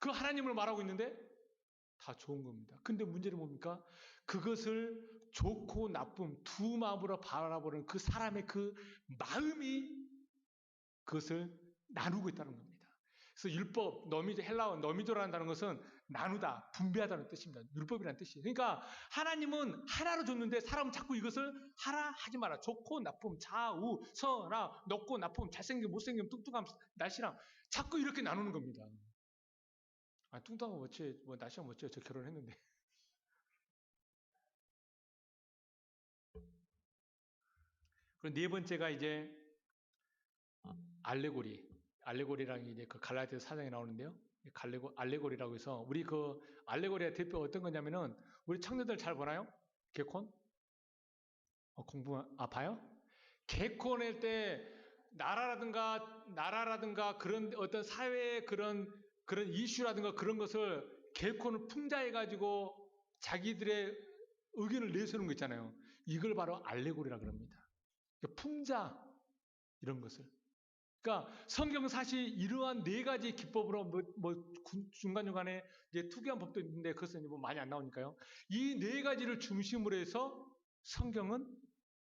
그 하나님을 말하고 있는데 다 좋은 겁니다. 근데 문제는 뭡니까? 그것을 좋고 나쁨 두 마음으로 바라보는 그 사람의 그 마음이 그것을 나누고 있다는 겁니다. 그래서 율법, 헬라어 너미조라는 것은 나누다, 분배하다는 뜻입니다. 율법이라는 뜻이에요. 그러니까 하나님은 하나로 줬는데 사람은 자꾸 이것을 하라 하지 마라. 좋고 나쁨, 좌우, 선악, 높고 나쁨, 잘생김, 못생김, 뚱뚱함, 날씬함 자꾸 이렇게 나누는 겁니다. 뚱뚱하고 멋지, 날씬하고 멋져요. 저 결혼했는데. 그리고 네 번째가 이제 알레고리라는 게 이제 그 갈라디아서 4장에 나오는데요. 알레고리라고 해서 우리 그 알레고리의 대표 어떤 거냐면은 우리 청년들 잘 보나요? 개콘? 봐요? 개콘할 때 나라라든가 그런 어떤 사회의 그런 이슈라든가 그런 것을 개콘을 풍자해가지고 자기들의 의견을 내세우는 거 있잖아요. 이걸 바로 알레고리라 그럽니다. 그러니까 풍자 이런 것을. 그러니까 성경은 사실 이러한 네 가지 기법으로 중간중간에 이제 특이한 법도 있는데 그것은 뭐 많이 안 나오니까요. 이 네 가지를 중심으로 해서 성경은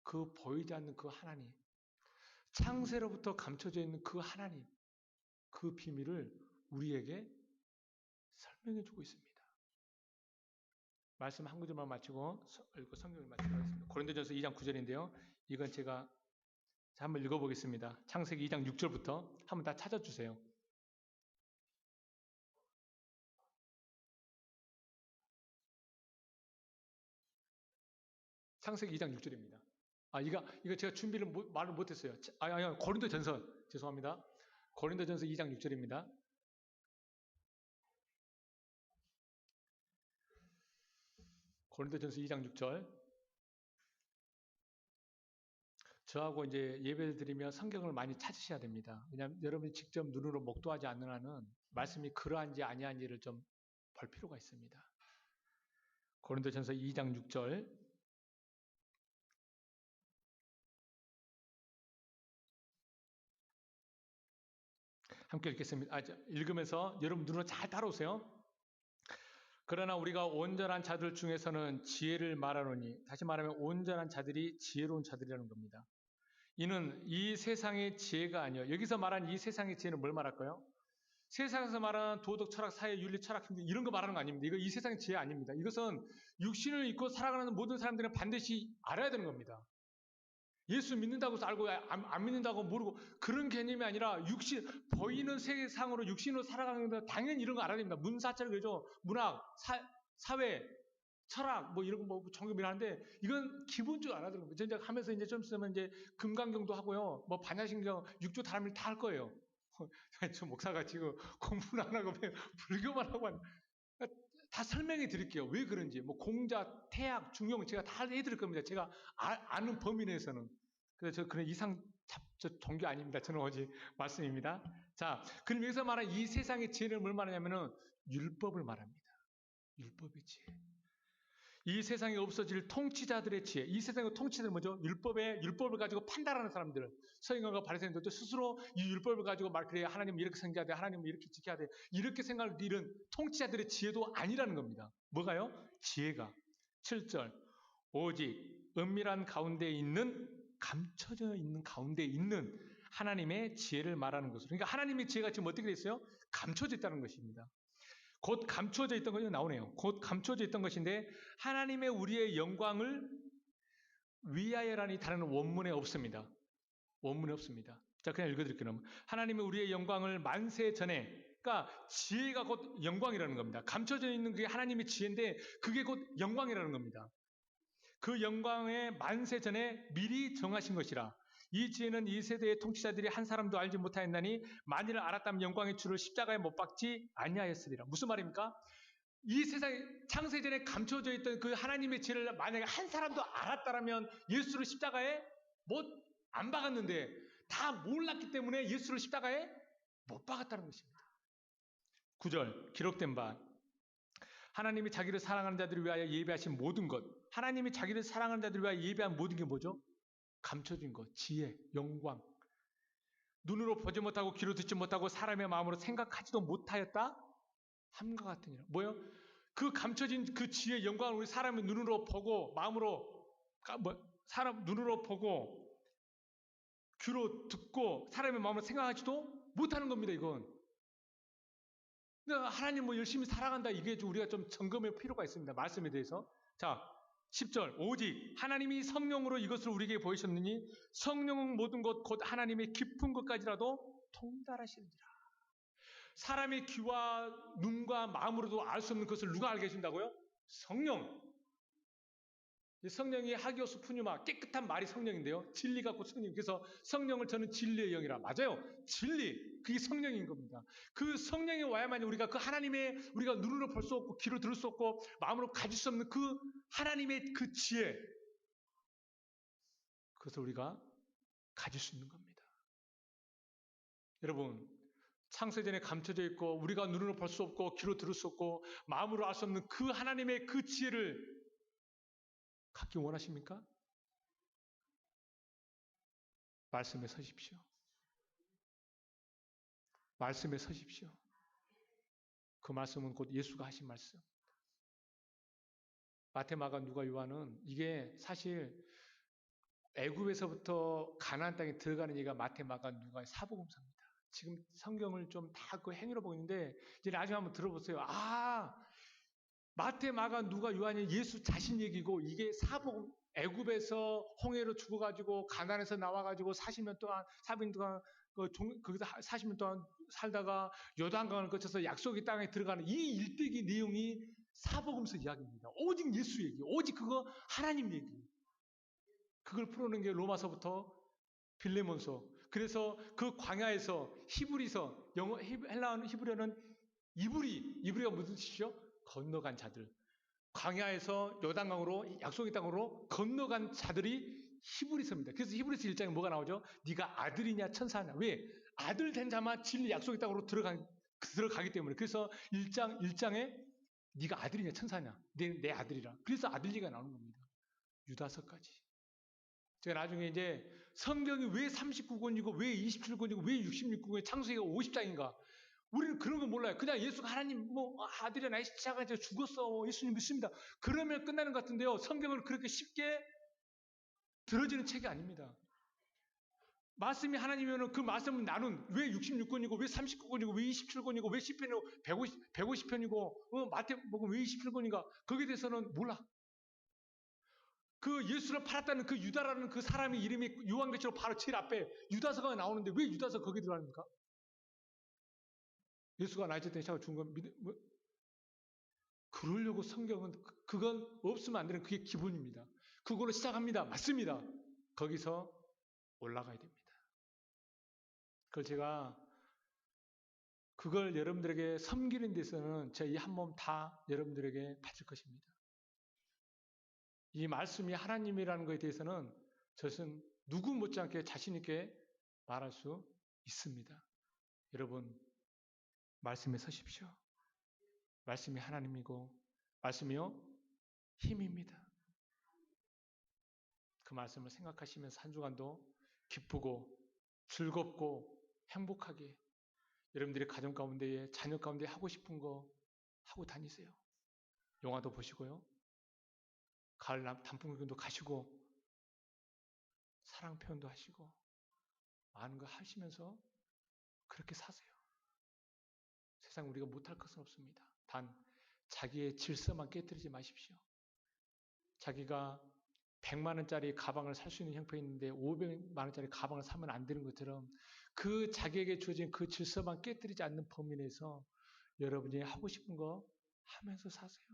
그 보이지 않는 그 하나님, 창세로부터 감춰져 있는 그 하나님, 그 비밀을 우리에게 설명해 주고 있습니다. 말씀 한 구절만 마치고 성경을 마치도록 하겠습니다. 고린도전서 2장 9절인데요. 이건 제가 한번 읽어보겠습니다. 창세기 2장 6절부터 한번 다 찾아주세요. 창세기 2장 6절입니다. 이거 제가 준비를 말을 못했어요. 고린도전서 죄송합니다. 고린도전서 2장 6절입니다. 고린도전서 2장 6절. 저하고 이제 예배를 드리며 성경을 많이 찾으셔야 됩니다. 왜냐하면 여러분이 직접 눈으로 목도하지 않는 한은 말씀이 그러한지 아니한지를 좀 볼 필요가 있습니다. 고린도전서 2장 6절. 함께 읽겠습니다. 읽으면서 여러분 눈으로 잘 따라오세요. 그러나 우리가 온전한 자들 중에서는 지혜를 말하노니, 다시 말하면 온전한 자들이 지혜로운 자들이라는 겁니다. 이는 이 세상의 지혜가 아니요. 여기서 말한 이 세상의 지혜는 뭘 말할까요? 세상에서 말하는 도덕, 철학, 사회, 윤리, 철학, 이런 거 말하는 거 아닙니다. 이거 이 세상의 지혜 아닙니다. 이것은 육신을 입고 살아가는 모든 사람들은 반드시 알아야 되는 겁니다. 예수 믿는다고 해서 알고 안 믿는다고 모르고 그런 개념이 아니라 보이는 세상으로 육신으로 살아가는 데 당연히 이런 거 알아야 됩니다. 문사철 교조, 문학, 사회, 철학 이런 거 종교를 하는데 이건 기본적으로 알아야 되는 겁니다. 이제 하면서 이제 좀 있으면 이제 금강경도 하고요. 반야신경, 육조 다람일 다 할 거예요. 저 목사가 지금 공부는 안 하고 불교만 하고 다 설명해 드릴게요. 왜 그런지. 공자, 태학, 중용 제가 다 해드릴 겁니다. 제가 아는 범위 내에서는. 그래서 그런 저 종교 아닙니다. 저는 오직 말씀입니다. 자, 그럼 여기서 말한 이 세상의 지혜를 뭘 말하냐면은 율법을 말합니다. 율법의 지혜. 이 세상에 없어질 통치자들의 지혜. 이 세상의 통치자들은 뭐죠? 율법을 가지고 판단하는 사람들. 서기관과 바리새인들도 스스로 이 율법을 가지고 그래 하나님 이렇게 섬겨야 돼, 하나님 이렇게 지켜야 돼, 이렇게 생각을 잃은 통치자들의 지혜도 아니라는 겁니다. 뭐가요? 지혜가 7절 오직 은밀한 가운데 있는, 감춰져 있는 가운데 있는 하나님의 지혜를 말하는 것으로. 그러니까 하나님의 지혜가 지금 어떻게 됐어요? 감춰져 있다는 것입니다. 곧 감춰져 있던 것이 나오네요. 곧 감춰져 있던 것인데 하나님의 우리의 영광을 위하여라니 다른 원문에 없습니다. 원문에 없습니다. 자, 그냥 읽어드릴게요. 하나님의 우리의 영광을 만세 전에, 그러니까 지혜가 곧 영광이라는 겁니다. 감춰져 있는 그게 하나님의 지혜인데 그게 곧 영광이라는 겁니다. 그 영광의 만세 전에 미리 정하신 것이라. 이 지혜는 이 세대의 통치자들이 한 사람도 알지 못하였나니 만일 알았다면 영광의 주를 십자가에 못 박지 아니하였으리라. 무슨 말입니까? 이 세상에 창세전에 감춰져 있던 그 하나님의 지혜를 만약에 한 사람도 알았다라면 예수를 십자가에 못 안 박았는데 다 몰랐기 때문에 예수를 십자가에 못 박았다는 것입니다. 9절 기록된 바 하나님이 자기를 사랑하는 자들을 위하여 예비하신 모든 것. 하나님이 자기를 사랑하는 자들을 위하여 예비한 모든 게 뭐죠? 감춰진 것, 지혜, 영광. 눈으로 보지 못하고 귀로 듣지 못하고 사람의 마음으로 생각하지도 못하였다? 함과 같으니라. 뭐요? 그 감춰진 그 지혜, 영광을 우리 사람의 눈으로 보고 마음으로 사람 눈으로 보고 귀로 듣고 사람의 마음으로 생각하지도 못하는 겁니다. 이건. 하나님 열심히 사랑한다. 이게 우리가 좀 점검할 필요가 있습니다. 말씀에 대해서. 자, 10절 오직 하나님이 성령으로 이것을 우리에게 보이셨느니 성령은 모든 것 곧 하나님의 깊은 것까지라도 통달하시느니라. 사람의 귀와 눈과 마음으로도 알 수 없는 것을 누가 알게 해준다고요? 성령. 성령이 하기오스 푸뉴마, 깨끗한 말이 성령인데요. 진리 갖고 성령. 그래서 성령을 저는 진리의 영이라. 맞아요. 진리. 그게 성령인 겁니다. 그 성령이 와야만 우리가 그 하나님의, 우리가 눈으로 볼 수 없고 귀로 들을 수 없고 마음으로 가질 수 없는 그 하나님의 그 지혜, 그것을 우리가 가질 수 있는 겁니다. 여러분, 창세전에 감춰져 있고 우리가 눈으로 볼 수 없고 귀로 들을 수 없고 마음으로 알 수 없는 그 하나님의 그 지혜를 갖기 원하십니까? 말씀에 서십시오. 말씀에 서십시오. 그 말씀은 곧 예수가 하신 말씀. 마태, 마가, 누가, 요한은 이게 사실 애굽에서부터 가나안 땅에 들어가는 얘기가 마태, 마가, 누가의 사복음서입니다. 지금 성경을 좀 다 그 행위로 보고 있는데 이제 나중에 한번 들어보세요. 아, 마태, 마가, 누가, 요한이 예수 자신 얘기고 이게 사복음, 애굽에서 홍해로 죽어가지고 가나안에서 나와가지고 40년 동안 거기서 40년 동안 살다가 요단강을 거쳐서 약속의 땅에 들어가는 이 일대기 내용이 사복음서 이야기입니다. 오직 예수 얘기, 오직 그거 하나님 얘기. 그걸 풀어낸 게 로마서부터 빌레몬서. 그래서 그 광야에서 히브리서, 헬라어 히브리어는 이브리가 무슨 뜻이죠? 건너간 자들. 광야에서 요단강으로 약속의 땅으로 건너간 자들이 히브리서입니다. 그래서 히브리서 1장에 뭐가 나오죠? 네가 아들이냐 천사냐. 왜? 아들 된 자만 진리 약속의 땅으로 들어가기 때문에. 그래서 1장에 네가 아들이냐 천사냐. 내 아들이라. 그래서 아들 얘기가 나오는 겁니다. 유다서까지. 제가 나중에 이제 성경이 왜 39권이고 왜 27권이고 왜 66권이고 창세기가 50장인가. 우리는 그런 거 몰라요. 그냥 예수가 하나님 아들이야 나의 십자가에 죽었어. 예수님 믿습니다. 그러면 끝나는 것 같은데요. 성경을 그렇게 쉽게 들어지는 책이 아닙니다. 말씀이 하나님이면 그 말씀을 나눈 왜 66권이고 왜 39권이고 왜 27권이고 왜 시편이고 150편이고 마태복음 왜 27권인가 거기에 대해서는 몰라. 그 예수를 팔았다는 그 유다라는 그 사람의 이름이 요한계시록 바로 제일 앞에 유다서가 나오는데 왜 유다서 거기에 들어갑니까? 예수가 나이트 때 샤워 준 건 그러려고 성경은 그건 없으면 안 되는 그게 기본입니다. 그걸로 시작합니다. 맞습니다. 거기서 올라가야 됩니다. 그걸 여러분들에게 섬기는 데서는 제 이 한 몸 다 여러분들에게 바칠 것입니다. 이 말씀이 하나님이라는 것에 대해서는 저는 누구 못지않게 자신 있게 말할 수 있습니다. 여러분 말씀에 서십시오. 말씀이 하나님이고 말씀이요 힘입니다. 그 말씀을 생각하시면서 한 주간도 기쁘고 즐겁고 행복하게 여러분들이 가정 가운데에 자녀 가운데 하고 싶은 거 하고 다니세요. 영화도 보시고요. 가을 단풍 구경도 가시고 사랑 표현도 하시고 많은 거 하시면서 그렇게 사세요. 세상 우리가 못할 것은 없습니다. 단 자기의 질서만 깨뜨리지 마십시오. 자기가 100만 원짜리 가방을 살 수 있는 형편이 있는데 500만 원짜리 가방을 사면 안 되는 것처럼 그 자기에게 주어진 그 질서만 깨뜨리지 않는 범위 내에서 여러분이 하고 싶은 거 하면서 사세요.